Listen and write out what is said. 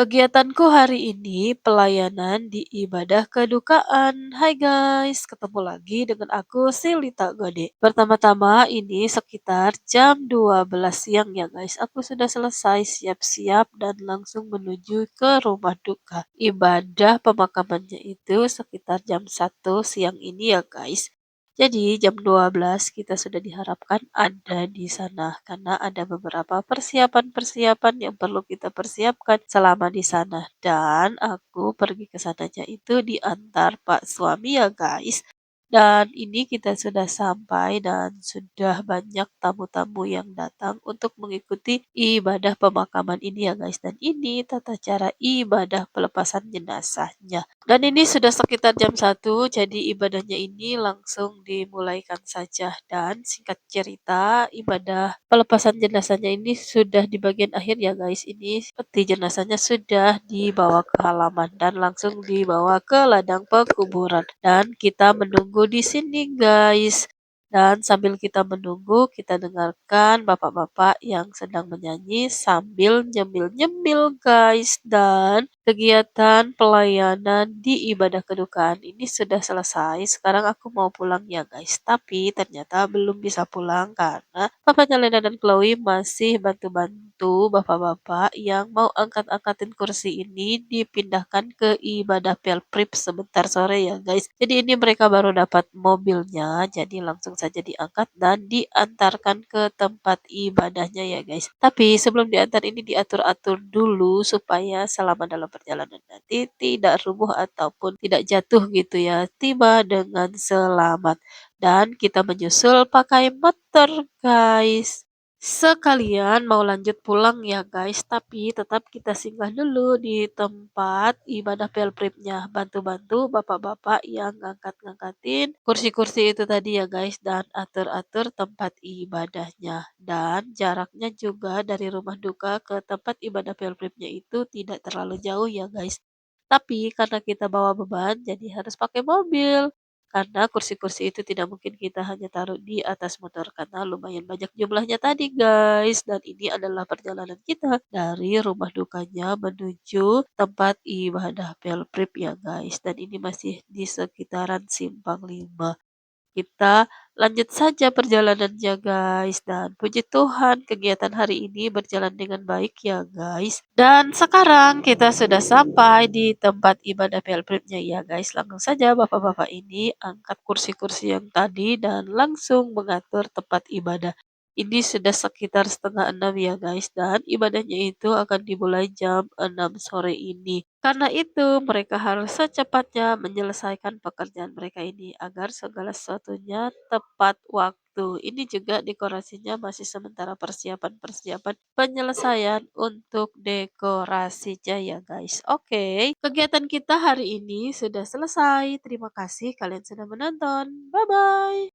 Kegiatanku hari ini pelayanan di ibadah kedukaan. Hai guys, ketemu lagi dengan aku Silita Gode. Pertama-tama ini sekitar jam 12 siang ya guys. Aku sudah selesai siap-siap dan langsung menuju ke rumah duka. Ibadah pemakamannya itu sekitar jam 1 siang ini ya guys. Jadi jam 12 kita sudah diharapkan ada di sana karena ada beberapa persiapan-persiapan yang perlu kita persiapkan selama di sana. Dan aku pergi ke sananya itu diantar Pak suami ya guys. Dan ini kita sudah sampai dan sudah banyak tamu-tamu yang datang untuk mengikuti ibadah pemakaman ini ya guys. Dan ini tata cara ibadah pelepasan jenazahnya. Dan ini sudah sekitar jam 1, jadi ibadahnya ini langsung dimulaikan saja. Dan singkat cerita, ibadah pelepasan jenazahnya ini sudah di bagian akhir ya guys. Ini seperti jenazahnya sudah dibawa ke halaman dan langsung dibawa ke ladang pekuburan. Dan kita menunggu di sini guys. Dan sambil kita menunggu, kita dengarkan bapak-bapak yang sedang menyanyi sambil nyemil-nyemil guys. Dan kegiatan pelayanan di ibadah kedukaan ini sudah selesai. Sekarang aku mau pulang ya guys. Tapi ternyata belum bisa pulang karena papanya Lena dan Chloe masih bantu-bantu bapak-bapak yang mau angkat-angkatin kursi ini dipindahkan ke ibadah pelprip sebentar sore ya guys. Jadi ini mereka baru dapat mobilnya, jadi langsung saja diangkat dan diantarkan ke tempat ibadahnya ya guys. Tapi sebelum diantar ini diatur-atur dulu supaya selama dalam perjalanan nanti tidak rubuh ataupun tidak jatuh gitu ya. Tiba dengan selamat. Dan kita menyusul pakai motor guys. Sekalian mau lanjut pulang ya guys, tapi tetap kita singgah dulu di tempat ibadah pelpripnya. Bantu-bantu bapak-bapak yang ngangkat-ngangkatin kursi-kursi itu tadi ya guys, dan atur-atur tempat ibadahnya. Dan jaraknya juga dari rumah duka ke tempat ibadah pelpripnya itu tidak terlalu jauh ya guys. Tapi karena kita bawa beban, jadi harus pakai mobil. Karena kursi-kursi itu tidak mungkin kita hanya taruh di atas motor karena lumayan banyak jumlahnya tadi guys. Dan ini adalah perjalanan kita dari rumah dukanya menuju tempat ibadah pelprip ya guys. Dan ini masih di sekitaran Simpang 5. Kita lanjut saja perjalanannya guys, dan puji Tuhan kegiatan hari ini berjalan dengan baik ya guys. Dan sekarang kita sudah sampai di tempat ibadah pelpripnya ya guys. Langsung saja bapak-bapak ini angkat kursi-kursi yang tadi dan langsung mengatur tempat ibadah. Ini sudah sekitar setengah 6 ya guys, dan ibadahnya itu akan dimulai jam 6 sore ini. Karena itu mereka harus secepatnya menyelesaikan pekerjaan mereka ini agar segala sesuatunya tepat waktu. Ini juga dekorasinya masih sementara persiapan-persiapan penyelesaian untuk dekorasinya ya guys. Oke, kegiatan kita hari ini sudah selesai. Terima kasih kalian sudah menonton. Bye bye.